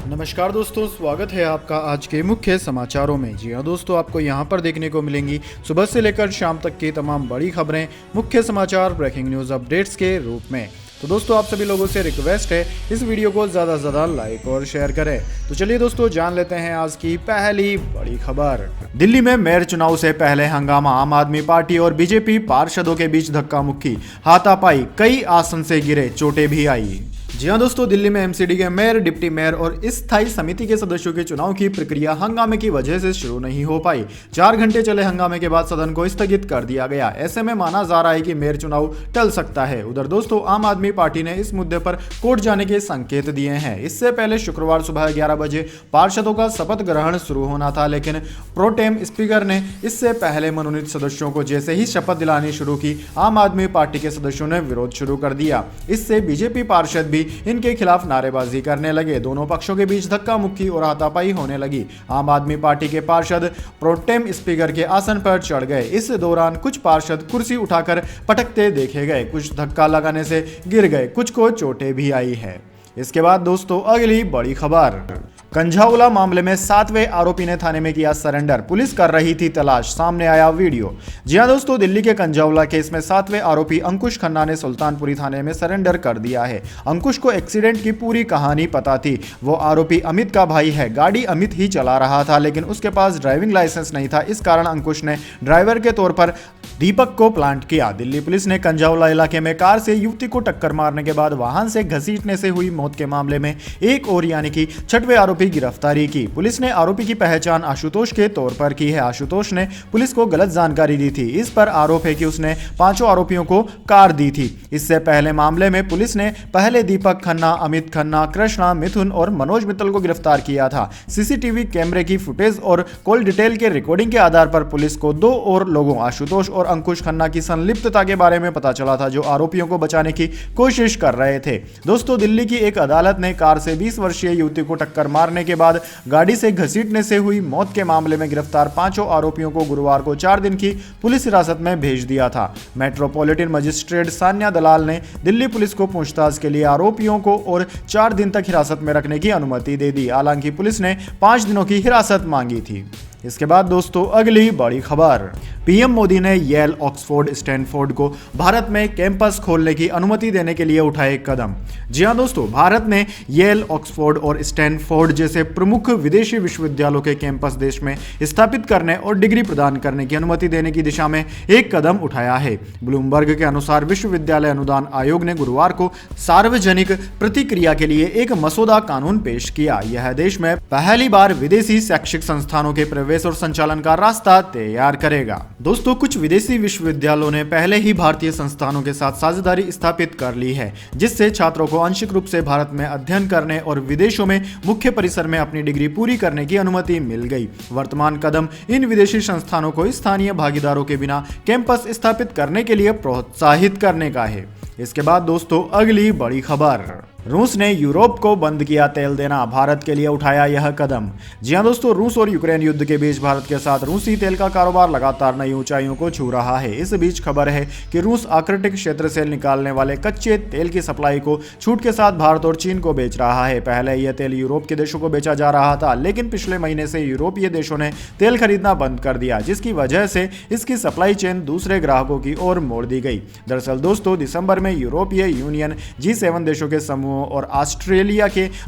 नमस्कार दोस्तों, स्वागत है आपका आज के मुख्य समाचारों में। जी हाँ दोस्तों, आपको यहाँ पर देखने को मिलेंगी सुबह से लेकर शाम तक की तमाम बड़ी खबरें, मुख्य समाचार, ब्रेकिंग न्यूज़ अपडेट्स के रूप में। तो दोस्तों, आप सभी लोगों से रिक्वेस्ट है इस वीडियो को ज़्यादा से ज़्यादा लाइक और शेयर करें। तो चलिए दोस्तों, जान लेते हैं आज की पहली बड़ी खबर। दिल्ली में मेयर चुनाव से पहले हंगामा, आम आदमी पार्टी और बीजेपी पार्षदों के बीच धक्का मुक्की, हाथापाई, कई आसन से गिरे, चोटें भी आई। जी हाँ दोस्तों, दिल्ली में एमसीडी के मेयर, डिप्टी मेयर और स्थायी समिति के सदस्यों के चुनाव की प्रक्रिया हंगामे की वजह से शुरू नहीं हो पाई। 4 घंटे चले हंगामे के बाद सदन को स्थगित कर दिया गया। ऐसे में माना जा रहा है कि मेयर चुनाव टल सकता है। उधर दोस्तों, आम आदमी पार्टी ने इस मुद्दे पर कोर्ट जाने के संकेत दिए हैं। इससे पहले शुक्रवार सुबह 11 बजे पार्षदों का शपथ ग्रहण शुरू होना था, लेकिन प्रोटेम स्पीकर ने इससे पहले मनोनीत सदस्यों को जैसे ही शपथ दिलानी शुरू की, आम आदमी पार्टी के सदस्यों ने विरोध शुरू कर दिया। इससे बीजेपी पार्षद भी इनके खिलाफ नारेबाजी करने लगे। दोनों पक्षों के बीच धक्का मुक्की और हाथापाई होने लगी। आम आदमी पार्टी के पार्षद प्रोटेम स्पीकर के आसन पर चढ़ गए। इस दौरान कुछ पार्षद कुर्सी उठाकर पटकते देखे गए, कुछ धक्का लगाने से गिर गए, कुछ को चोटें भी आई है। इसके बाद दोस्तों, अगली बड़ी खबर। कंझाउला मामले में 7वें आरोपी ने थाने में किया सरेंडर, पुलिस कर रही थी तलाश, सामने आया वीडियो। जी हां दोस्तों, दिल्ली के कंझाउला केस में 7वें आरोपी अंकुश खन्ना ने सुल्तानपुरी थाने में सरेंडर कर दिया है। अंकुश को एक्सीडेंट की पूरी कहानी पता थी। वो आरोपी अमित का भाई है। गाड़ी अमित ही चला रहा था, लेकिन उसके पास ड्राइविंग लाइसेंस नहीं था। इस कारण अंकुश ने ड्राइवर के तौर पर दीपक को प्लांट किया। दिल्ली पुलिस ने कंझाउला इलाके में कार से युवती को टक्कर मारने के बाद वाहन से घसीटने से हुई मौत के मामले में एक और यानी कि 6वें आरोपी गिरफ्तारी की। पुलिस ने आरोपी की पहचान आशुतोष के तौर पर की है। आशुतोष ने पुलिस को गलत जानकारी दी थी। इस पर आरोप है कि उसने 5 आरोपियों को कार दी थी। इससे पहले मामले में पुलिस ने पहले दीपक खन्ना, अमित खन्ना, कृष्णा, मिथुन और मनोज मित्तल को गिरफ्तार किया था। सीसीटीवी कैमरे की फुटेज और कॉल डिटेल के रिकॉर्डिंग के आधार पर पुलिस को 2 और लोगों आशुतोष और अंकुश खन्ना की संलिप्तता के बारे में पता चला था, जो आरोपियों को बचाने की कोशिश कर रहे थे। दोस्तों, दिल्ली की एक अदालत ने कार से 20 वर्षीय युवती को टक्कर मारने के बाद गाड़ी से घसीटने से हुई मौत के मामले में गिरफ्तार 5 आरोपियों को गुरुवार को 4 दिन की पुलिस हिरासत में भेज दिया था। मेट्रोपॉलिटन मजिस्ट्रेट सान्या दलाल ने दिल्ली पुलिस को पूछताछ के लिए आरोपियों को और 4 दिन तक हिरासत में रखने की अनुमति दे दी। हालांकि पुलिस ने 5 दिनों की हिरासत मांगी थी। इसके बाद दोस्तों, अगली बड़ी खबर। पीएम मोदी ने येल, ऑक्सफोर्ड, स्टैनफोर्ड को भारत में कैंपस खोलने की अनुमति देने के लिए उठाए कदम। जी हां दोस्तों, भारत ने येल, ऑक्सफोर्ड और स्टैनफोर्ड जैसे प्रमुख विदेशी विश्वविद्यालयों के कैंपस देश में स्थापित करने और डिग्री प्रदान करने की अनुमति देने की दिशा में एक कदम उठाया है। ब्लूमबर्ग के अनुसार विश्वविद्यालय अनुदान आयोग ने गुरुवार को सार्वजनिक प्रतिक्रिया के लिए एक मसौदा कानून पेश किया। यह देश में पहली बार विदेशी शैक्षिक संस्थानों के प्रवेश और संचालन का रास्ता तैयार करेगा। दोस्तों, कुछ विदेशी विश्वविद्यालयों ने पहले ही भारतीय संस्थानों के साथ साझेदारी स्थापित कर ली है, जिससे छात्रों को आंशिक रूप से भारत में अध्ययन करने और विदेशों में मुख्य परिसर में अपनी डिग्री पूरी करने की अनुमति मिल गई। वर्तमान कदम इन विदेशी संस्थानों को स्थानीय भागीदारों के बिना कैंपस स्थापित करने के लिए प्रोत्साहित करने का है। इसके बाद दोस्तों, अगली बड़ी खबर। रूस ने यूरोप को बंद किया तेल देना, भारत के लिए उठाया यह कदम। जी हां दोस्तों, रूस और यूक्रेन युद्ध के बीच भारत के साथ रूसी तेल का कारोबार लगातार नई ऊंचाइयों को छू रहा है। इस बीच खबर है कि रूस आर्कटिक क्षेत्र से निकालने वाले कच्चे तेल की सप्लाई को छूट के साथ भारत और चीन को बेच रहा है। पहले यह तेल यूरोप के देशों को बेचा जा रहा था, लेकिन पिछले महीने से यूरोपीय देशों ने तेल खरीदना बंद कर दिया, जिसकी वजह से इसकी सप्लाई चेन दूसरे ग्राहकों की ओर मोड़ दी गई। दरअसल दोस्तों, दिसंबर में यूरोपीय यूनियन G7 देशों के समूह और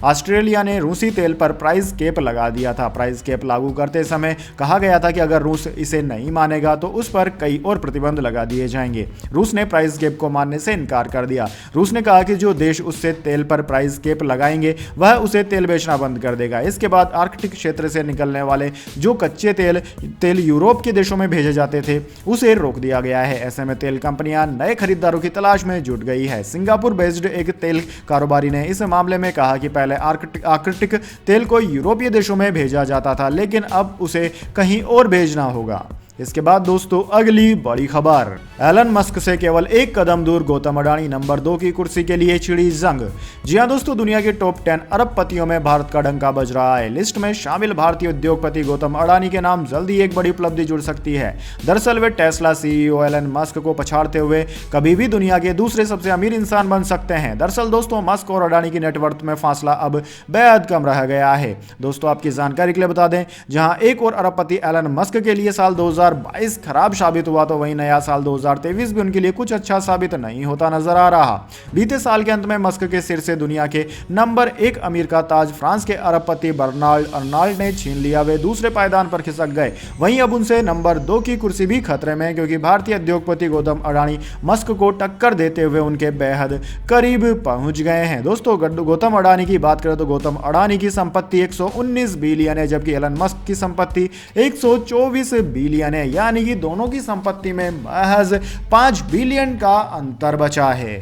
ऑस्ट्रेलिया ने रूसी तेल पर प्राइस कैप लगा दिया था। प्राइस कैप लागू करते समय कहा गया था कि अगर रूस इसे नहीं मानेगा तो उस पर कई और प्रतिबंध लगा दिए जाएंगे। रूस ने प्राइस कैप को मानने से इनकार कर दिया। रूस ने कहा कि जो देश उससे तेल पर प्राइस कैप लगाएंगे वह उसे तेल बेचना बंद कर देगा। इसके बाद आर्कटिक क्षेत्र से निकलने वाले जो कच्चे तेल यूरोप के देशों में भेजे जाते थे, उसे रोक दिया गया है। ऐसे में तेल कंपनियां नए खरीदारों की तलाश में जुट गई है। सिंगापुर बेस्ड एक तेल कारोबारी ने इस मामले में कहा कि पहले आर्कटिक तेल को यूरोपीय देशों में भेजा जाता था, लेकिन अब उसे कहीं और भेजना होगा। इसके बाद दोस्तों अगली बड़ी खबर, एलन मस्क से केवल एक कदम दूर गौतम अडानी, नंबर 2 की कुर्सी के लिए छिड़ी जंग। जी हां दोस्तों, दुनिया के टॉप 10 अरबपतियों में भारत का डंका बज रहा है। लिस्ट में शामिल भारतीय उद्योगपति गौतम अडानी के नाम जल्दी एक बड़ी उपलब्धि जुड़ सकती है। दरअसल वे टेस्ला सीईओ एलन मस्क को पछाड़ते हुए कभी भी दुनिया के दूसरे सबसे अमीर इंसान बन सकते हैं। दरअसल दोस्तों, मस्क और अडानी की नेटवर्थ में फासला अब बेहद कम रह गया है। दोस्तों आपकी जानकारी के लिए बता दें, जहां एक और अरबपति एलन मस्क के लिए साल 2022 खराब साबित हुआ, तो वहीं नया साल 2023 भी उनके लिए कुछ अच्छा साबित नहीं होता नजर आ रहा। बीते साल के अंत में मस्क के सिर से दुनिया के नंबर 1 अमीर का ताज फ्रांस के अरबपति बर्नार्ड अर्नॉल्ड ने छीन लिया। वे दूसरे पायदान पर खिसक गए। वहीं अब उनसे नंबर 2 की कुर्सी भी खतरे में, क्योंकि भारतीय उद्योगपति गौतम अडानी मस्क को टक्कर देते हुए उनके बेहद करीब पहुंच गए हैं। दोस्तों गौतम अडानी की बात करें तो गौतम अडानी की संपत्ति 119 बिलियन है, जबकि एलन मस्क की संपत्ति 124 बिलियन है। यानी कि दोनों की संपत्ति में महज 5 बिलियन का अंतर बचा है।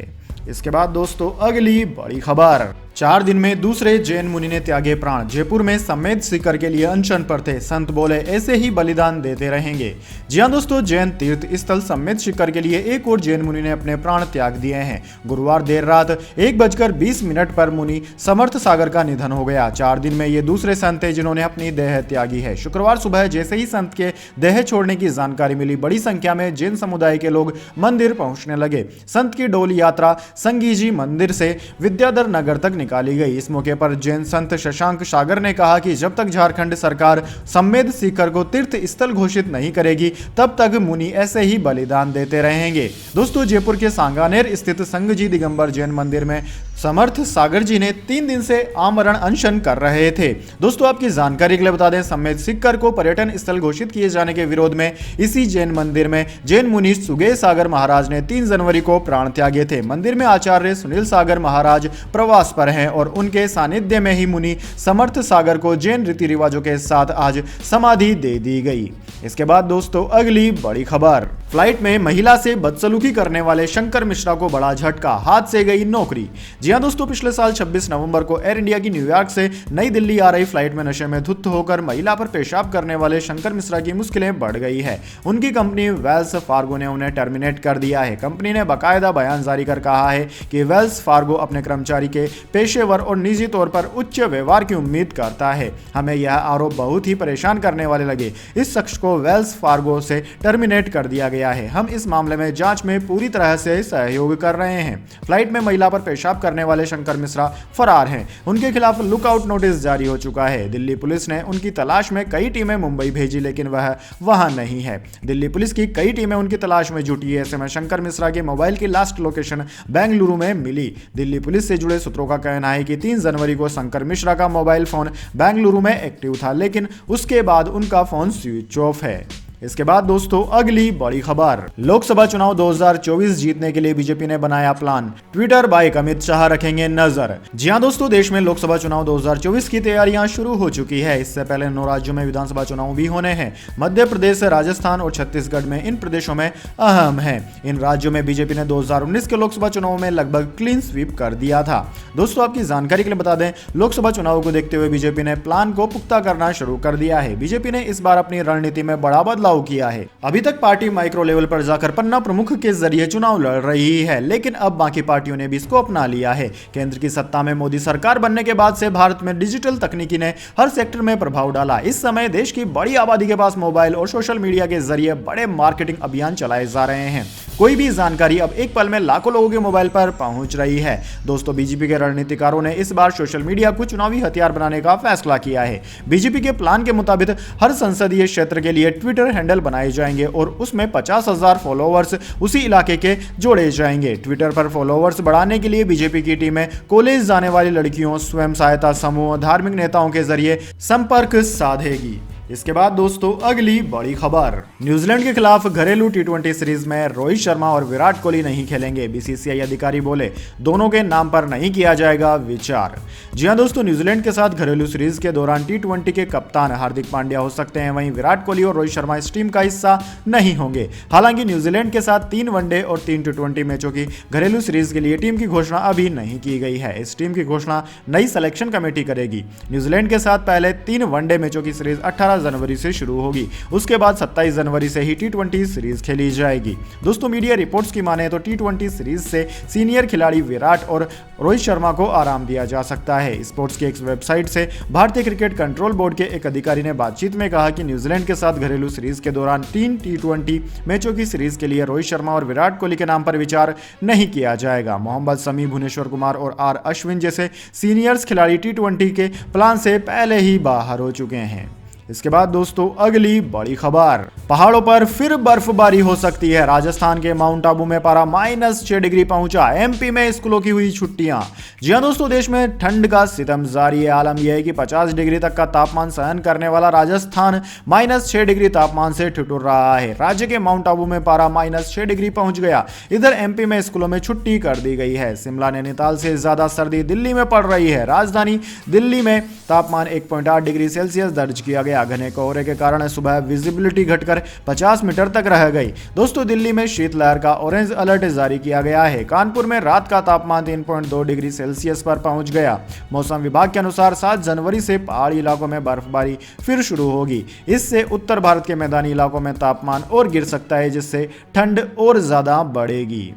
इसके बाद दोस्तों अगली बड़ी खबर, 4 दिन में दूसरे जैन मुनि ने त्यागे प्राण। जयपुर में समेत शिखर के लिए अनशन पर थे। संत बोले ऐसे ही बलिदान देते रहेंगे। जी हां दोस्तों, जैन तीर्थ स्थल समेत शिखर के लिए एक और जैन मुनि ने अपने प्राण त्याग दिए हैं। गुरुवार देर रात 1:20 पर मुनि समर्थ सागर का निधन हो गया। 4 दिन में ये दूसरे संत थे जिन्होंने अपनी देह त्यागी है। शुक्रवार सुबह जैसे ही संत के देह छोड़ने की जानकारी मिली, बड़ी संख्या में जैन समुदाय के लोग मंदिर पहुंचने लगे। संत की डोली यात्रा संगीजी मंदिर से विद्याधर नगर तक निकाली गई। इस मौके पर जैन संत शशांक सागर ने कहा कि जब तक झारखंड सरकार समेत शिखर को तीर्थ स्थल घोषित नहीं करेगी, तब तक मुनि ऐसे ही बलिदान देते रहेंगे। दोस्तों जयपुर के सांगानेर स्थित संगजी दिगंबर जैन मंदिर में समर्थ सागर जी ने 3 दिन से आमरण अनशन कर रहे थे। दोस्तों आपकी जानकारी के लिए बता दें, समेत शिखर को पर्यटन स्थल घोषित किए जाने के विरोध में इसी जैन मंदिर में जैन मुनि सुगेय सागर महाराज ने 3 जनवरी को प्राण त्यागे थे। मंदिर में आचार्य सुनील सागर महाराज प्रवास पर हैं और उनके सानिध्य में ही मुनि समर्थ सागर को जैन रीति रिवाजों के साथ आज समाधि दे दी गई। इसके बाद दोस्तों अगली बड़ी खबर, फ्लाइट में महिला से बदसलूकी करने वाले शंकर मिश्रा को बड़ा झटका, हाथ से गई नौकरी। जी हां दोस्तों, पिछले साल 26 नवंबर को एयर इंडिया की न्यूयॉर्क से नई दिल्ली आ रही फ्लाइट में नशे में धुत होकर महिला पर पेशाब करने वाले शंकर मिश्रा की मुश्किलें बढ़ गई है। उनकी कंपनी वेल्स फार्गो ने उन्हें टर्मिनेट कर दिया है। कंपनी ने बाकायदा बयान जारी कर कहा है कि वेल्स फार्गो अपने कर्मचारी के पेशेवर और निजी तौर पर उच्च व्यवहार की उम्मीद करता है। हमें यह आरोप बहुत ही परेशान करने वाले लगे। इस शख्स को वेल्स फार्गो से टर्मिनेट कर दिया गया है। हम इस मामले में जांच में पूरी तरह से सहयोग कर रहे हैं। फ्लाइट में महिला पर पेशाब करने वाले शंकर मिश्रा फरार हैं। उनके खिलाफ लुकआउट नोटिस जारी हो चुका है। दिल्ली पुलिस ने उनकी तलाश में कई टीमें मुंबई भेजी, लेकिन वह वहां नहीं है। दिल्ली पुलिस की कई टीमें उनकी तलाश में जुटी है। ऐसे में शंकर मिश्रा के मोबाइल की लास्ट लोकेशन बेंगलुरु में मिली। दिल्ली पुलिस से जुड़े सूत्रों का कहना है कि 3 जनवरी को शंकर मिश्रा का मोबाइल फोन बेंगलुरु में एक्टिव था, लेकिन उसके बाद उनका फोन स्विच ऑफ है। इसके बाद दोस्तों अगली बड़ी खबर, लोकसभा चुनाव 2024 जीतने के लिए बीजेपी ने बनाया plan, Twitter bike Amit Shah रखेंगे नजर। जी हां दोस्तों, देश में लोकसभा चुनाव 2024 की तैयारियां शुरू हो चुकी है। इससे पहले 9 राज्यों में विधानसभा चुनाव भी होने हैं। मध्य प्रदेश, राजस्थान और छत्तीसगढ़ में इन प्रदेशों में अहम है। इन राज्यों में बीजेपी ने 2019 के लोकसभा चुनाव में लगभग क्लीन स्वीप कर दिया था। दोस्तों आपकी जानकारी के लिए बता दें, लोकसभा चुनाव को देखते हुए बीजेपी ने प्लान को पुख्ता करना शुरू कर दिया है। बीजेपी ने इस बार अपनी रणनीति में बड़ा बदलाव किया है। अभी तक पार्टी माइक्रो लेवल पर जाकर पन्ना प्रमुख के जरिए चुनाव लड़ रही है, लेकिन अब बाकी पार्टियों ने भी इसको अपना लिया है। केंद्र की सत्ता में मोदी सरकार बनने के बाद से भारत में डिजिटल तकनीकी ने हर सेक्टर में प्रभाव डाला। इस समय देश की बड़ी आबादी के पास मोबाइल और सोशल मीडिया के जरिए बड़े मार्केटिंग अभियान चलाए जा रहे हैं। कोई भी जानकारी अब एक पल में लाखों लोगों के मोबाइल पर पहुंच रही है। दोस्तों बीजेपी के रणनीतिकारों ने इस बार सोशल मीडिया को चुनावी हथियार बनाने का फैसला किया है। बीजेपी के प्लान के मुताबिक हर संसदीय क्षेत्र के लिए ट्विटर हैंडल बनाए जाएंगे और उसमें 50,000 फॉलोअर्स उसी इलाके के जोड़े जाएंगे। ट्विटर पर फॉलोअर्स बढ़ाने के लिए बीजेपी की टीमें कॉलेज जाने वाली लड़कियों, स्वयं सहायता समूह, धार्मिक नेताओं के जरिए संपर्क साधेगी। इसके बाद दोस्तों अगली बड़ी खबर, न्यूजीलैंड के खिलाफ घरेलू टी20 सीरीज में रोहित शर्मा और विराट कोहली नहीं खेलेंगे। बीसीसीआई अधिकारी बोले दोनों के नाम पर नहीं किया जाएगा विचार। जी हां दोस्तों, न्यूजीलैंड के साथ घरेलू सीरीज के दौरान टी20 के कप्तान हार्दिक पांड्या हो सकते हैं, वहीं विराट कोहली और रोहित शर्मा इस टीम का हिस्सा नहीं होंगे। हालांकि न्यूजीलैंड के साथ 3 वनडे और 3 टी20 मैचों की घरेलू सीरीज के लिए टीम की घोषणा अभी नहीं की गई है। इस टीम की घोषणा नई सिलेक्शन कमेटी करेगी। न्यूजीलैंड के साथ पहले 3 वनडे मैचों की सीरीज 18 जनवरी से शुरू होगी। उसके बाद 27 जनवरी से ही T20 सीरीज खेली जाएगी। दोस्तों, मीडिया रिपोर्ट्स की माने तो T20 सीरीज से सीनियर खिलाड़ी विराट और रोहित शर्मा को आराम दिया जा सकता है। स्पोर्ट्स की एक वेबसाइट से भारतीय क्रिकेट कंट्रोल बोर्ड के एक अधिकारी ने बातचीत में कहा कि न्यूजीलैंड के साथ घरेलू सीरीज के दौरान 3 T20 मैचों की सीरीज के लिए रोहित शर्मा और विराट कोहली के नाम पर विचार नहीं किया जाएगा। मोहम्मद शमी, भुवनेश्वर कुमार और आर अश्विन जैसे सीनियर्स खिलाड़ी T20 के प्लान से पहले ही बाहर हो चुके हैं। इसके बाद दोस्तों, अगली बड़ी खबर, पहाड़ों पर फिर बर्फबारी हो सकती है। राजस्थान के माउंट आबू में पारा -6 डिग्री पहुंचा। MP में स्कूलों की हुई छुट्टियां। जी हां दोस्तों, देश में ठंड का सितम जारी है। आलम यह है कि 50 डिग्री तक का तापमान सहन करने वाला राजस्थान -6 डिग्री तापमान से ठिठुर रहा है। राज्य के माउंट आबू में पारा -6 डिग्री पहुंच गया। इधर MP में स्कूलों में छुट्टी कर दी गई है। शिमला, नैनीताल से ज्यादा सर्दी दिल्ली में पड़ रही है। राजधानी दिल्ली में तापमान 1.8 डिग्री सेल्सियस दर्ज किया गया। घने कोहरे के कारण सुबह विजिबिलिटी घटकर 50 मीटर तक रह गई। दोस्तों, दिल्ली में शीतलहर का ऑरेंज अलर्ट जारी किया गया है। कानपुर में रात का तापमान 3.2 डिग्री सेल्सियस पर पहुंच गया। मौसम विभाग के अनुसार 7 जनवरी से पहाड़ी इलाकों में बर्फबारी फिर शुरू होगी। इससे उत्तर भारत के मैदानी इलाकों में तापमान और गिर सकता है, जिससे ठंड और ज्यादा बढ़ेगी।